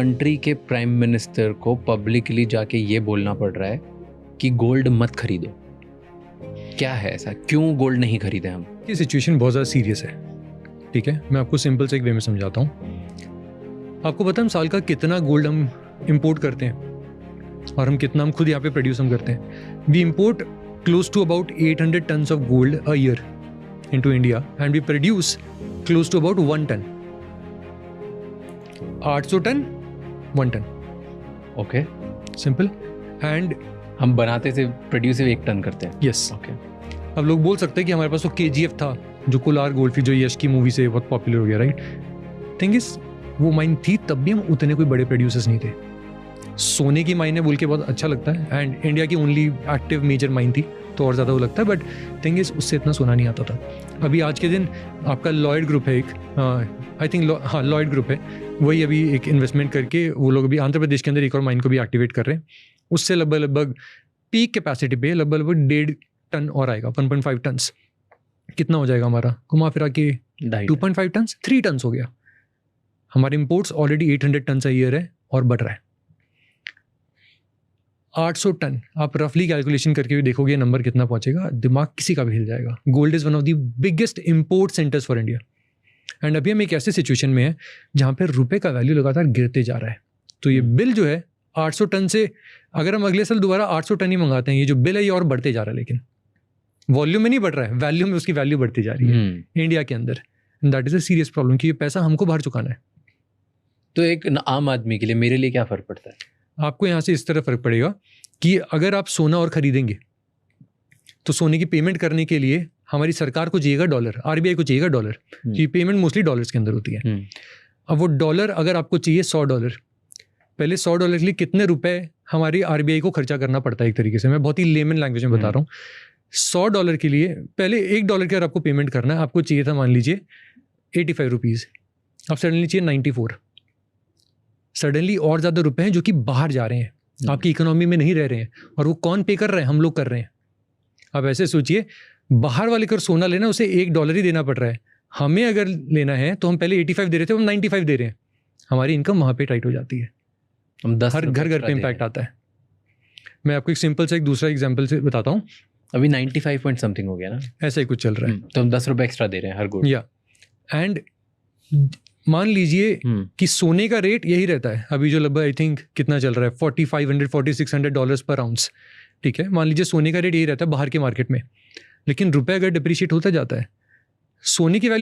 Country के prime minister को publicly जाके ये बोलना पड़ रहा है कि गोल्ड मत खरीदो। क्या है ऐसा, क्यों गोल्ड नहीं खरीदे हम? ये सिचुएशन बहुत ज़्यादा सीरियस है, ठीक है। मैं आपको सिंपल से एक वे में समझाता हूँ। आपको पता है हम साल का कितना गोल्ड हम इंपोर्ट करते हैं और हम कितना हम खुद यहाँ पे प्रोड्यूस हम करते हैं। We import close to about 800 tons of gold a year into India and we produce close to about 1 ton. 800 ton 1 ton, okay, simple. And हम बनाते से प्रोड्यूस 1 टन करते हैं। Yes, okay. अब लोग बोल सकते हैं कि हमारे पास तो KGF था जो कोलार गोल्डफील्ड जो यश की मूवी से बहुत पॉपुलर हो गया, राइट। थिंग इज वो माइन थी, तब भी हम उतने कोई बड़े प्रोड्यूसर्स नहीं थे। सोने की माइन है बोल के बहुत अच्छा लगता है एंड इंडिया की ओनली एक्टिव मेजर माइन थी तो और ज़्यादा वो लगता है, बट थिंग इज उससे इतना सोना नहीं आता था। अभी आज के दिन आपका लॉयड ग्रुप है एक, आई थिंक हाँ लॉयड ग्रुप है, वही अभी एक इन्वेस्टमेंट करके वो लोग अभी आंध्र प्रदेश के अंदर एक और माइन को भी एक्टिवेट कर रहे हैं। उससे लगभग पीक कैपेसिटी पे लगभग 1.5 टन और आएगा, 1.5 टन्स। कितना हो जाएगा हमारा घुमा फिरा के 2.5 टन्स, 3 टन्स हो गया। हमारे imports already 800 ton a year है और बढ़ रहा है। 800 टन आप रफली कैलकुलेशन करके भी देखोगे नंबर कितना पहुंचेगा, दिमाग किसी का भी हिल जाएगा। Gold is one of the biggest import centres for India and अभी हम एक ऐसे सिचुएशन में है जहाँ पे रुपए का वैल्यू लगातार गिरते जा रहा है। तो ये बिल जो है 800 टन से, अगर हम अगले साल दोबारा 800 टन ही मंगाते हैं, ये जो बिल है ये और बढ़ते जा रहा है, लेकिन वॉल्यूम में नहीं बढ़ रहा है, वैल्यू में उसकी वैल्यू बढ़ती जा रही है इंडिया के अंदर। That is a serious problem कि ये पैसा हमको बाहर चुकाना है। तो एक आम आदमी के लिए, मेरे लिए क्या फ़र्क पड़ता है? आपको यहाँ से इस तरह फ़र्क पड़ेगा कि अगर आप सोना और ख़रीदेंगे तो सोने की पेमेंट करने के लिए हमारी सरकार को चाहिएगा डॉलर, RBI को चाहिएगा डॉलर, कि पेमेंट मोस्टली डॉलर्स के अंदर होती है। अब वो डॉलर अगर आपको चाहिए $100, पहले $100 के लिए कितने रुपए हमारी RBI को खर्चा करना पड़ता है? एक तरीके से मैं बहुत ही लेमन लैंग्वेज में बता रहा हूँ। $100 के लिए पहले $1 के अगर आपको पेमेंट करना है, आपको चाहिए था मान लीजिए 85 रुपीज़, अब सडनली चाहिए 94। सडनली और ज़्यादा रुपए हैं जो कि बाहर जा रहे हैं, आपकी इकोनॉमी में नहीं रह रहे हैं, और वो कौन पे कर रहे हैं? हम लोग कर रहे हैं। अब ऐसे सोचिए, बाहर वाले को सोना लेना उसे $1 ही देना पड़ रहा है, हमें अगर लेना है तो हम पहले 85 दे रहे थे, हम 95 दे रहे हैं। हमारी इनकम वहाँ पे टाइट हो जाती है, हम 10 हर घर पे इम्पैक्ट आता है। मैं आपको एक सिंपल से एक दूसरा एग्जाम्पल से बताता हूँ। अभी 95 पॉइंट समथिंग हो गया ना, ऐसा ही कुछ चल रहा है। तो हम 10 रुपये एक्स्ट्रा दे रहे हैं हर गोल्ड। या एंड मान लीजिए कि सोने का रेट यही रहता है अभी जो लगभग आई थिंक कितना चल रहा है, $4,500-$4,600 पर आउंस, ठीक है। मान लीजिए सोने का रेट यही रहता है बाहर के मार्केट में, लेकिन रुपए अगर डिप्रिशिएट होता जाता है, सोने की वैल्यू